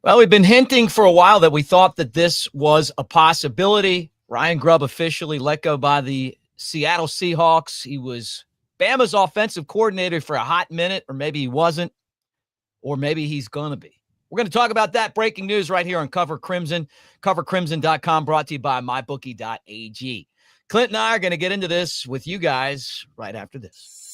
Well, we've been hinting for a while that we thought that this was a possibility. Ryan Grubb officially let go by the Seattle Seahawks. He was Bama's offensive coordinator for a hot minute, or maybe he wasn't, or maybe he's going to be. We're going to talk about that breaking news right here on Cover Crimson, covercrimson.com, brought to you by mybookie.ag. Clint and I are going to get into this with you guys right after this.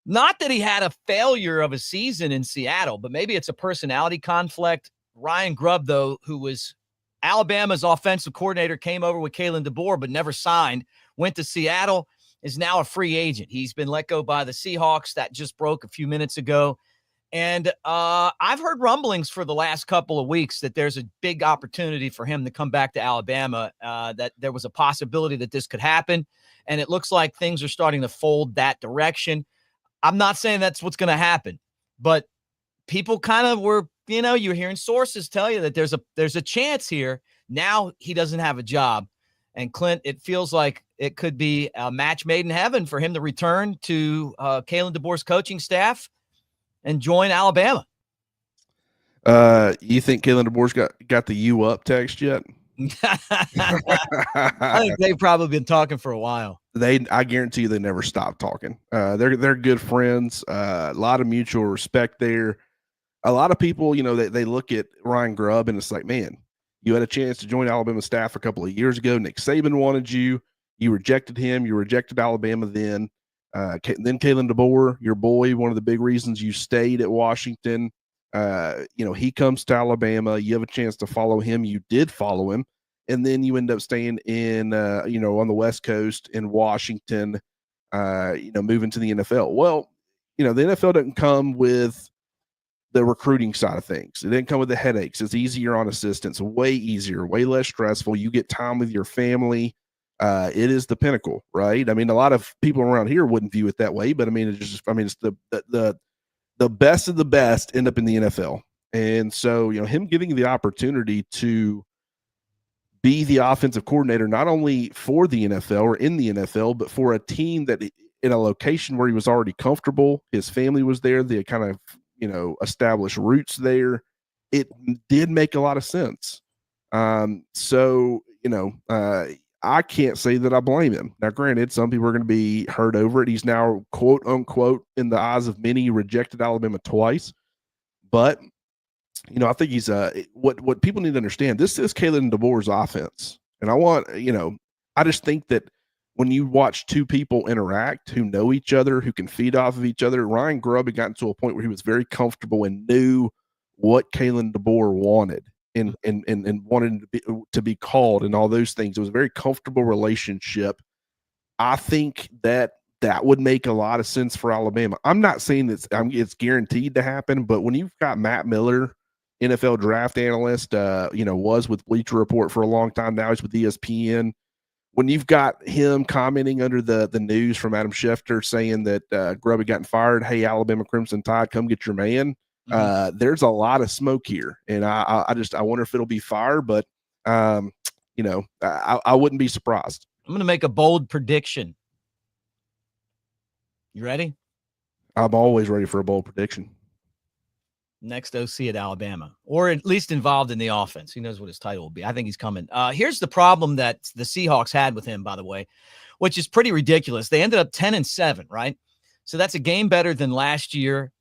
Not that he had a failure of a season in Seattle, but maybe it's a personality conflict. Ryan Grubb, though, who was Alabama's offensive coordinator, came over with Kalen DeBoer, but never signed, went to Seattle, is now a free agent. He's been let go by the Seahawks. That just broke a few minutes ago. And I've heard rumblings for the last couple of weeks that there's a big opportunity for him to come back to Alabama, that there was a possibility that this could happen. And it looks like things are starting to fold that direction. I'm not saying that's what's going to happen, but people kind of were, you're hearing sources tell you that there's a chance here. Now he doesn't have a job. And Clint, it feels like it could be a match made in heaven for him to return to Kalen DeBoer's coaching staff and join Alabama. You think Kalen DeBoer's got the "you up" text yet? I think they've probably been talking for a while. I guarantee you they never stop talking. They're good friends. A lot of mutual respect there. A lot of people, they look at Ryan Grubb and it's like, man, you had a chance to join Alabama staff a couple of years ago. Nick Saban wanted you. You rejected him. You rejected Alabama then. Then Kalen DeBoer, your boy, one of the big reasons you stayed at Washington. He comes to Alabama. You have a chance to follow him. You did follow him. And then you end up staying in, on the West Coast in Washington, moving to the NFL. Well, the NFL doesn't come with the recruiting side of things. It didn't come with the headaches. It's easier on assistants, way easier, way less stressful. You get time with your family. It is the pinnacle, right? I mean, a lot of people around here wouldn't view it that way, but it's the best of the best end up in the NFL. And so, him getting the opportunity to be the offensive coordinator, not only for the NFL or in the NFL, but for a team that in a location where he was already comfortable, his family was there, they kind of, established roots there. It did make a lot of sense. I can't say that I blame him. Now, granted, some people are going to be hurt over it. He's now, quote unquote, in the eyes of many, rejected Alabama twice. But, I think he's what people need to understand. This is Kalen DeBoer's offense. And I just think that when you watch two people interact who know each other, who can feed off of each other, Ryan Grubb had gotten to a point where he was very comfortable and knew what Kalen DeBoer wanted. And wanted to be called and all those things. It was a very comfortable relationship. I think that would make a lot of sense for Alabama. I'm not saying that it's guaranteed to happen, but when you've got Matt Miller, NFL draft analyst, was with Bleacher Report for a long time. Now he's with ESPN. When you've got him commenting under the news from Adam Schefter saying that Grubb had gotten fired, hey, Alabama Crimson Tide, come get your man. There's a lot of smoke here, and I wonder if it'll be fire, but I wouldn't be surprised. I'm going to make a bold prediction. You ready? I'm always ready for a bold prediction. Next OC at Alabama, or at least involved in the offense. Who knows what his title will be? I think he's coming. Here's the problem that the Seahawks had with him, by the way, which is pretty ridiculous. They ended up 10-7, right? So that's a game better than last year.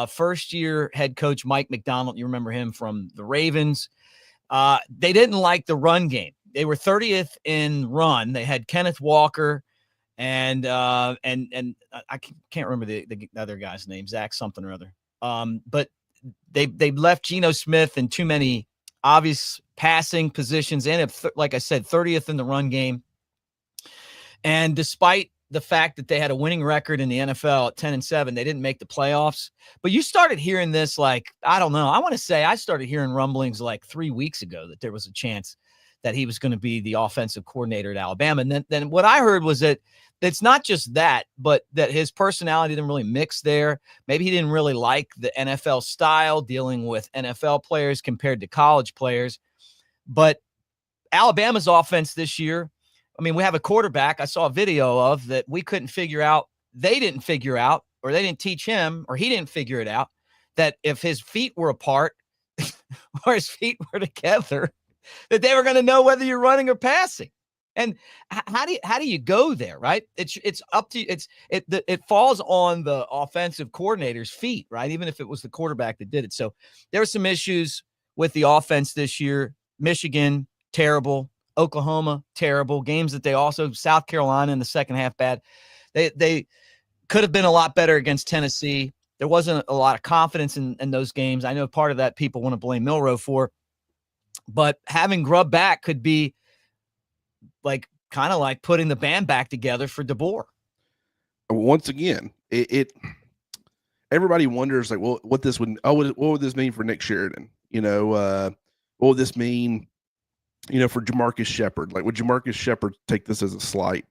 First-year head coach Mike McDonald, you remember him from the Ravens. They didn't like the run game. They were 30th in run. They had Kenneth Walker and I can't remember the other guy's name, Zach something or other. But they left Geno Smith in too many obvious passing positions, and like I said, 30th in the run game. And despite the fact that they had a winning record in the NFL at 10-7, they didn't make the playoffs. But you started hearing this, I don't know. I want to say I started hearing rumblings 3 weeks ago that there was a chance that he was going to be the offensive coordinator at Alabama. And then what I heard was that it's not just that, but that his personality didn't really mix there. Maybe he didn't really like the NFL style, dealing with NFL players compared to college players. But Alabama's offense this year, I mean, we have a quarterback I saw a video of that we couldn't figure out. They didn't figure out, or they didn't teach him, or he didn't figure it out, that if his feet were apart or his feet were together, that they were going to know whether you're running or passing. And how do you go there, right? It's up to it falls on the offensive coordinator's feet, right? Even if it was the quarterback that did it. So there were some issues with the offense this year. Michigan, terrible. Oklahoma, terrible. Games that they also, South Carolina in the second half, bad. They could have been a lot better against Tennessee. There wasn't a lot of confidence in those games. I know part of that people want to blame Milroe for, but having Grubb back could be like kind of like putting the band back together for DeBoer. Once again, everybody wonders like, well, what would this mean for Nick Sheridan? What would this mean, for Jamarcus Shepard? Like, would Jamarcus Shepard take this as a slight?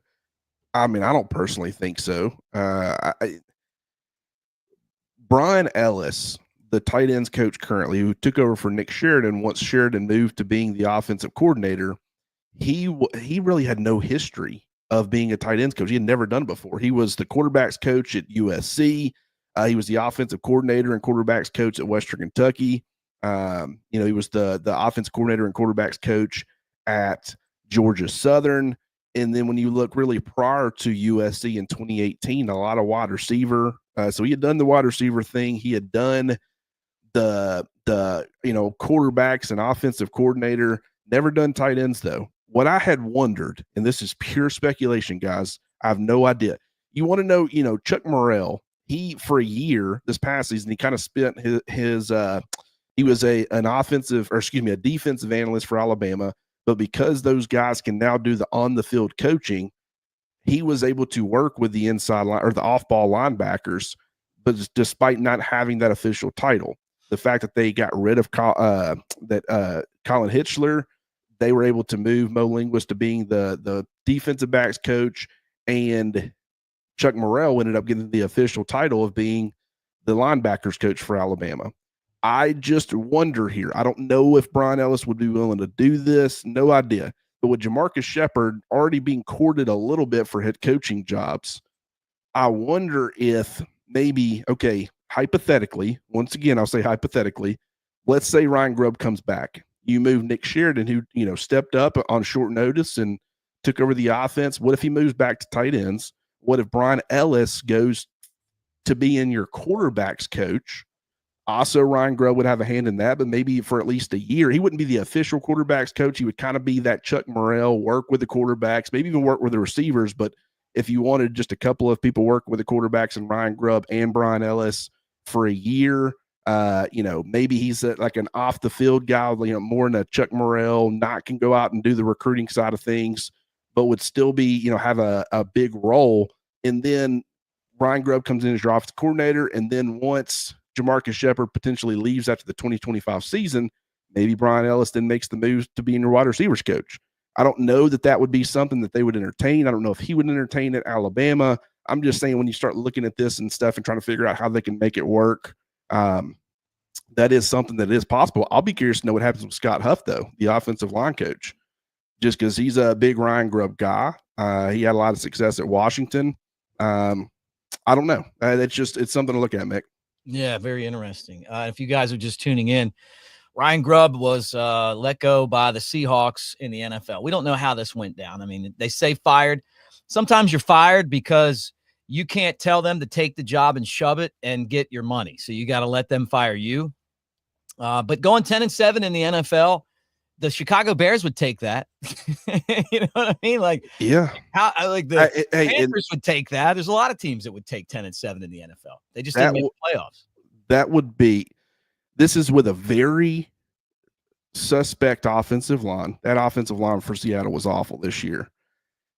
I mean, I don't personally think so. Brian Ellis, the tight ends coach currently, who took over for Nick Sheridan once Sheridan moved to being the offensive coordinator, he really had no history of being a tight ends coach. He had never done it before. He was the quarterbacks coach at USC. He was the offensive coordinator and quarterbacks coach at Western Kentucky. He was the offensive coordinator and quarterbacks coach at Georgia Southern. And then when you look really prior to USC in 2018, a lot of wide receiver. So he had done the wide receiver thing. He had done the quarterbacks and offensive coordinator, never done tight ends though. What I had wondered, and this is pure speculation, guys, I have no idea. You want to know, Chuck Morrell, he for a year this past season, he kind of spent his he was a defensive analyst for Alabama, but because those guys can now do the on the field coaching, he was able to work with the inside line or the off ball linebackers, but despite not having that official title, the fact that they got rid of Colin Hitchler, they were able to move Mo Linguist to being the defensive backs coach, and Chuck Morrell ended up getting the official title of being the linebackers coach for Alabama. I just wonder here. I don't know if Brian Ellis would be willing to do this. No idea. But with Jamarcus Shepard already being courted a little bit for head coaching jobs, I wonder if maybe, okay, hypothetically, once again, I'll say hypothetically, let's say Ryan Grubb comes back. You move Nick Sheridan, who, stepped up on short notice and took over the offense. What if he moves back to tight ends? What if Brian Ellis goes to be in your quarterbacks coach? Also, Ryan Grubb would have a hand in that, but maybe for at least a year. He wouldn't be the official quarterbacks coach. He would kind of be that Chuck Morrell, work with the quarterbacks, maybe even work with the receivers. But if you wanted just a couple of people working with the quarterbacks and Ryan Grubb and Brian Ellis for a year, maybe he's like an off the field guy, more in a Chuck Morrell, not can go out and do the recruiting side of things, but would still be, have a big role. And then Ryan Grubb comes in as your offensive coordinator. And then once Jamarcus Shepard potentially leaves after the 2025 season, maybe Brian Ellis then makes the move to being your wide receivers coach. I don't know that would be something that they would entertain. I don't know if he would entertain at Alabama. I'm just saying when you start looking at this and stuff and trying to figure out how they can make it work, that is something that is possible. I'll be curious to know what happens with Scott Huff, though, the offensive line coach, just because he's a big Ryan Grubb guy. He had a lot of success at Washington. I don't know. It's something to look at, Mick. Yeah, very interesting. If you guys are just tuning in, Ryan Grubb was let go by the Seahawks in the NFL. We don't know how this went down. I mean, they say fired. Sometimes you're fired because you can't tell them to take the job and shove it and get your money. So you got to let them fire you. But going 10-7 in the NFL, the Chicago Bears would take that. You know what I mean? Like, yeah, Panthers would take that. There's a lot of teams that would take 10-7 in the NFL. They just didn't make the playoffs. That would be. This is with a very suspect offensive line. That offensive line for Seattle was awful this year,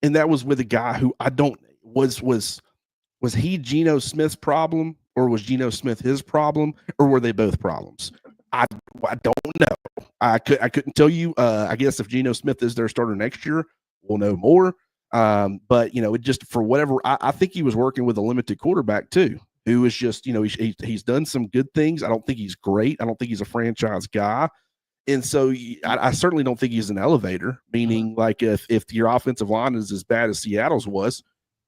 and that was with a guy who was he Geno Smith's problem, or was Geno Smith his problem, or were they both problems? I don't know. I couldn't tell you. I guess if Geno Smith is their starter next year, we'll know more. But it just for whatever I think he was working with a limited quarterback too, who is just he's done some good things. I don't think he's great. I don't think he's a franchise guy. And so I certainly don't think he's an elevator, meaning like if your offensive line is as bad as Seattle's was,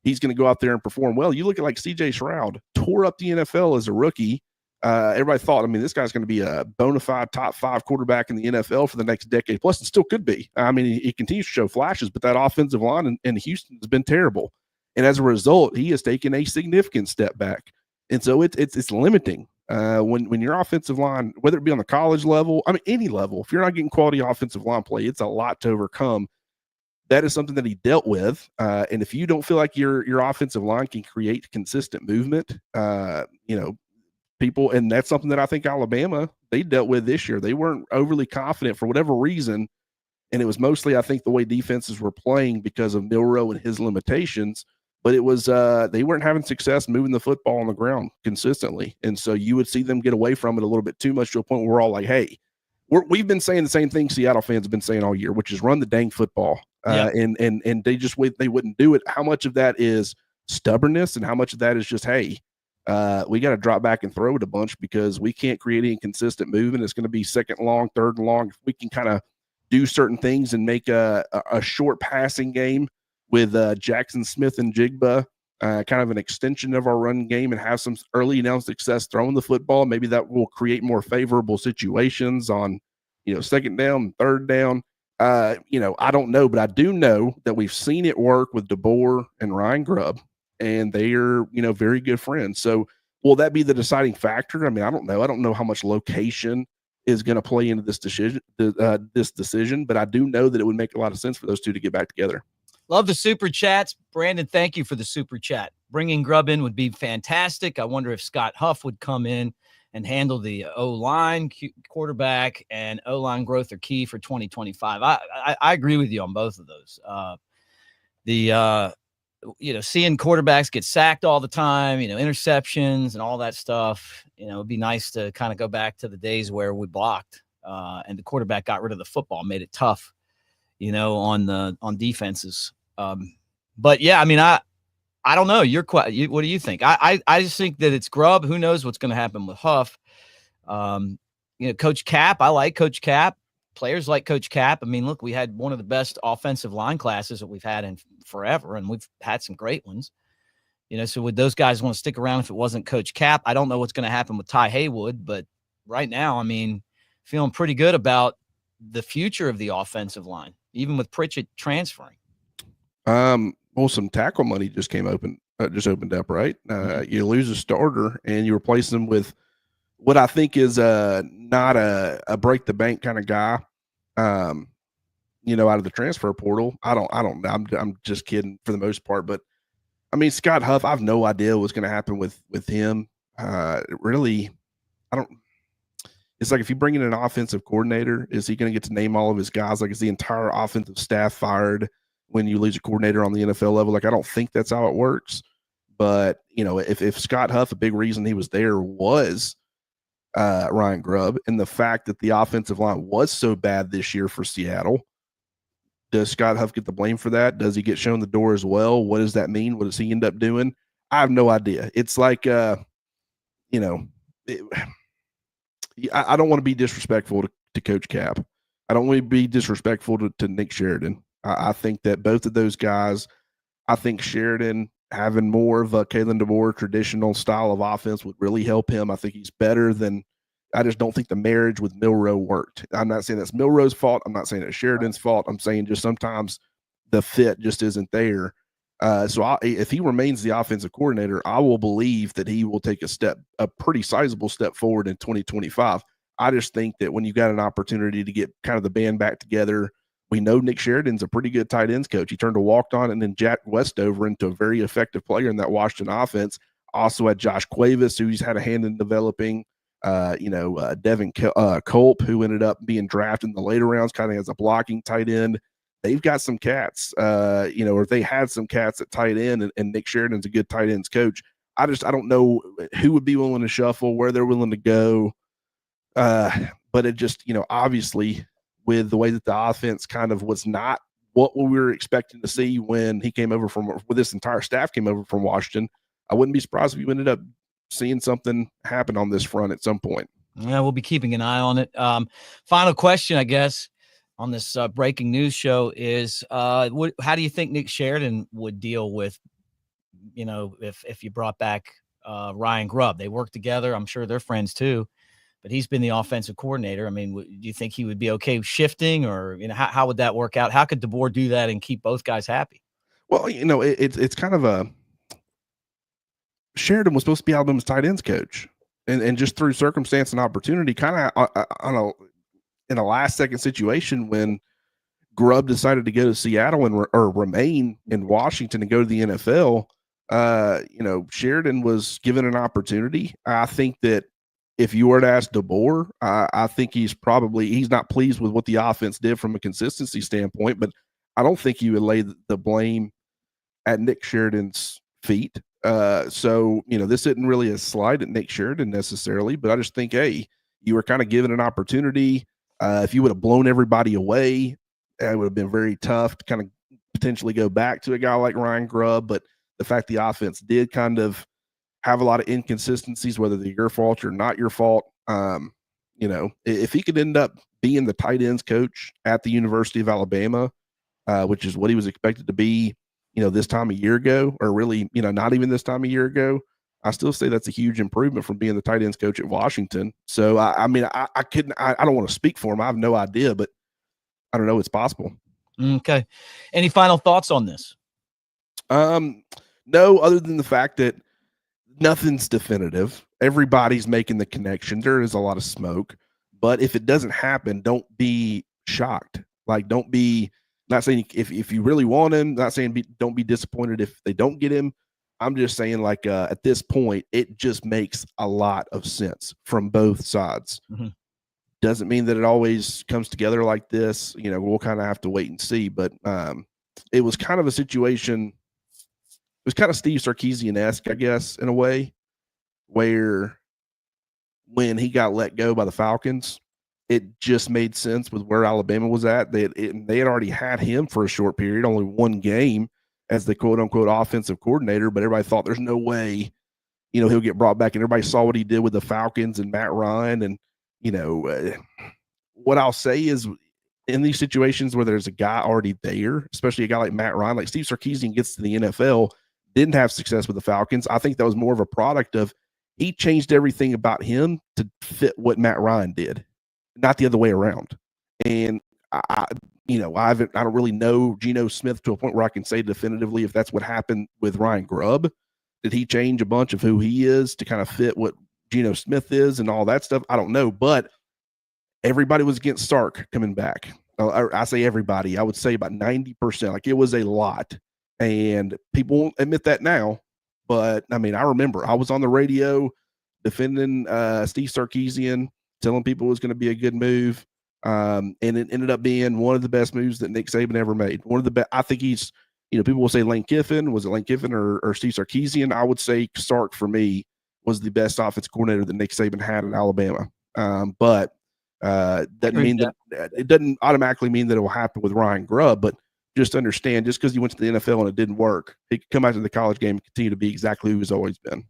he's going to go out there and perform well. You look at like C.J. Stroud, tore up the NFL as a rookie. Everybody thought, this guy's going to be a bona fide top 5 quarterback in the NFL for the next decade plus, and still could be. He continues to show flashes, but that offensive line in Houston has been terrible. And as a result, he has taken a significant step back. And so it's limiting. When your offensive line, whether it be on the college level, any level, if you're not getting quality offensive line play, it's a lot to overcome. That is something that he dealt with. And if you don't feel like your offensive line can create consistent movement, people, and that's something that I think Alabama, they dealt with this year. They weren't overly confident for whatever reason. And it was mostly, I think, the way defenses were playing because of Milroe and his limitations. But it was they weren't having success moving the football on the ground consistently. And so you would see them get away from it a little bit too much to a point where we're all like, hey, we've been saying the same thing Seattle fans have been saying all year, which is run the dang football. And they wouldn't do it. How much of that is stubbornness and how much of that is just, hey, we got to drop back and throw it a bunch because we can't create any consistent movement. It's going to be second and long, third and long. If we can kind of do certain things and make a short passing game with Jackson Smith and Jigba, kind of an extension of our run game, and have some early announced success throwing the football, maybe that will create more favorable situations on, second down, third down. I don't know, but I do know that we've seen it work with DeBoer and Ryan Grubb, and they are, very good friends. So will that be the deciding factor? I don't know. I don't know how much location is going to play into this decision, but I do know that it would make a lot of sense for those two to get back together. Love the super chats. Brandon, thank you for the super chat. Bringing Grubb in would be fantastic. I wonder if Scott Huff would come in and handle the O-line. Quarterback and O-line growth are key for 2025. I agree with you on both of those. Seeing quarterbacks get sacked all the time, interceptions and all that stuff, it'd be nice to kind of go back to the days where we blocked and the quarterback got rid of the football, made it tough, on defenses. But yeah, I don't know. What do you think? I just think that it's Grubb. Who knows what's going to happen with Huff? Coach Cap. I like Coach Cap. Players like Coach Cap. Look, we had one of the best offensive line classes that we've had in forever, and we've had some great ones. So would those guys want to stick around if it wasn't Coach Cap? I don't know what's going to happen with Ty Haywood, but right now, feeling pretty good about the future of the offensive line, even with Pritchett transferring. Well, some tackle money just opened up, right? You lose a starter and you replace them with what I think is not a break the bank kind of guy, out of the transfer portal. I don't know. I'm just kidding for the most part, but Scott Huff, I have no idea what's going to happen with him. Really, it's like if you bring in an offensive coordinator, is he going to get to name all of his guys? Like, is the entire offensive staff fired when you lose a coordinator on the NFL level? Like, I don't think that's how it works. But, if Scott Huff, a big reason he was there was Ryan Grubb, and the fact that the offensive line was so bad this year for Seattle, does Scott Huff get the blame for that? Does he get shown the door as well? What does that mean? What does he end up doing? I have no idea. It's like, I don't want to be disrespectful to Coach Cap. I don't want to be disrespectful to Nick Sheridan. I think that both of those guys, I think Sheridan having more of a Kalen DeBoer traditional style of offense would really help him. I think he's better than – I just don't think the marriage with Milroe worked. I'm not saying that's Milroe's fault. I'm not saying it's Sheridan's fault. I'm saying just sometimes the fit just isn't there. If he remains the offensive coordinator, I will believe that he will take a pretty sizable step forward in 2025. I just think that when you got an opportunity to get kind of the band back together, we know Nick Sheridan's a pretty good tight ends coach. He turned a walked-on and then Jack Westover into a very effective player in that Washington offense. Also had Josh Cuevas, who's had a hand in developing. Devin Culp, who ended up being drafted in the later rounds, kind of as a blocking tight end. They've got some cats, or they had some cats at tight end, and Nick Sheridan's a good tight ends coach. I don't know who would be willing to shuffle, where they're willing to go. but it just, obviously with the way that the offense kind of was not what we were expecting to see when he came over with this entire staff came over from Washington, I wouldn't be surprised if you ended up seeing something happen on this front at some point. Yeah, we'll be keeping an eye on it. Final question, I guess, on this breaking news show is, how do you think Nick Sheridan would deal with, if you brought back Ryan Grubb? They work together. I'm sure they're friends too, but he's been the offensive coordinator. I mean, do you think he would be okay shifting, or, how would that work out? How could DeBoer do that and keep both guys happy? Well, it's kind of Sheridan was supposed to be Alabama's tight ends coach. And just through circumstance and opportunity, kind of in a last second situation when Grubb decided to go to Seattle or remain in Washington and go to the NFL, Sheridan was given an opportunity. I think that if you were to ask DeBoer, I think he's not pleased with what the offense did from a consistency standpoint, but I don't think he would lay the blame at Nick Sheridan's feet. So, this isn't really a slight at Nick Sheridan necessarily, but I just think, hey, you were kind of given an opportunity. If you would have blown everybody away, it would have been very tough to kind of potentially go back to a guy like Ryan Grubb. But the fact the offense did kind of have a lot of inconsistencies, whether they're your fault or not your fault, if he could end up being the tight ends coach at the University of Alabama, which is what he was expected to be, this time a year ago, or really, not even this time a year ago, I still say that's a huge improvement from being the tight ends coach at Washington. So, I don't want to speak for him. I have no idea, but I don't know. It's possible. Okay. Any final thoughts on this? No, other than the fact that nothing's definitive. Everybody's making the connection. There is a lot of smoke, but if it doesn't happen, don't be shocked. Like, don't be, not saying if you really want him, not saying don't be disappointed if they don't get him. I'm just saying, like, at this point, it just makes a lot of sense from both sides. Mm-hmm. Doesn't mean that it always comes together like this. We'll kind of have to wait and see. But it was kind of a situation. It was kind of Steve Sarkisian-esque, I guess, in a way, where when he got let go by the Falcons, it just made sense with where Alabama was at. They had already had him for a short period, only one game as the quote-unquote offensive coordinator, but everybody thought there's no way, he'll get brought back. And everybody saw what he did with the Falcons and Matt Ryan. And, what I'll say is in these situations where there's a guy already there, especially a guy like Matt Ryan, like Steve Sarkisian gets to the NFL, didn't have success with the Falcons. I think that was more of a product of he changed everything about him to fit what Matt Ryan did, not the other way around. And I don't really know Geno Smith to a point where I can say definitively if that's what happened with Ryan Grubb. Did he change a bunch of who he is to kind of fit what Geno Smith is and all that stuff? I don't know, but everybody was against Sark coming back. I say everybody. I would say about 90%. Like, it was a lot. And people won't admit that now. But, I mean, I remember I was on the radio defending Steve Sarkisian, telling people it was going to be a good move. And it ended up being one of the best moves that Nick Saban ever made. One of the best. I think he's, people will say Lane Kiffin. Was it Lane Kiffin or Steve Sarkisian? I would say Sark, for me, was the best offensive coordinator that Nick Saban had in Alabama. But doesn't mean that it doesn't automatically mean that it will happen with Ryan Grubb. But just understand, just because he went to the NFL and it didn't work, he could come out to the college game and continue to be exactly who he's always been.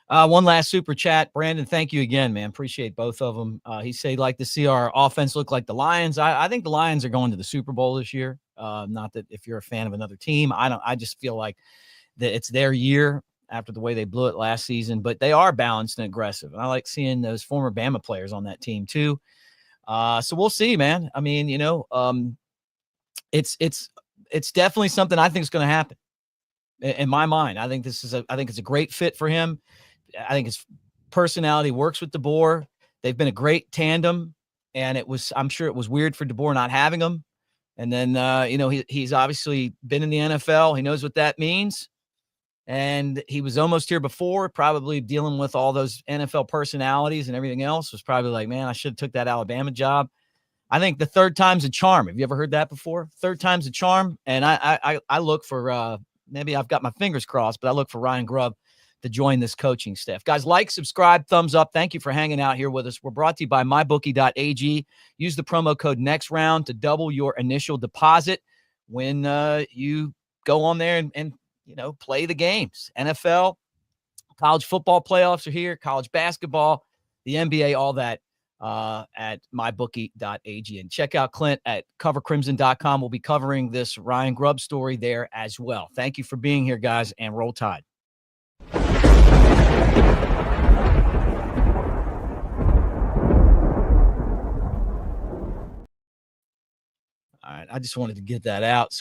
One last super chat. Brandon, thank you again, man. Appreciate both of them. He said he'd like to see our offense look like the Lions. I think the Lions are going to the Super Bowl this year. Not that if you're a fan of another team, I just feel like that it's their year after the way they blew it last season, but they are balanced and aggressive. And I like seeing those former Bama players on that team too. So we'll see, man. I mean, it's definitely something I think is going to happen in my mind. I think it's a great fit for him. I think his personality works with DeBoer. They've been a great tandem, and I'm sure it was weird for DeBoer not having him. And then, he's obviously been in the NFL. He knows what that means. And he was almost here before, probably dealing with all those NFL personalities and everything else. Was probably like, man, I should have took that Alabama job. I think the third time's a charm. Have you ever heard that before? Third time's a charm. And I look for, maybe I've got my fingers crossed, but I look for Ryan Grubb to join this coaching staff. Guys, like, subscribe, thumbs up. Thank you for hanging out here with us. We're brought to you by mybookie.ag. Use the promo code NEXTROUND to double your initial deposit when you go on there and play the games. NFL, college football playoffs are here, college basketball, the NBA, all that at mybookie.ag. And check out Clint at covercrimson.com. We'll be covering this Ryan Grubb story there as well. Thank you for being here, guys, and roll Tide. All right, I just wanted to get that out.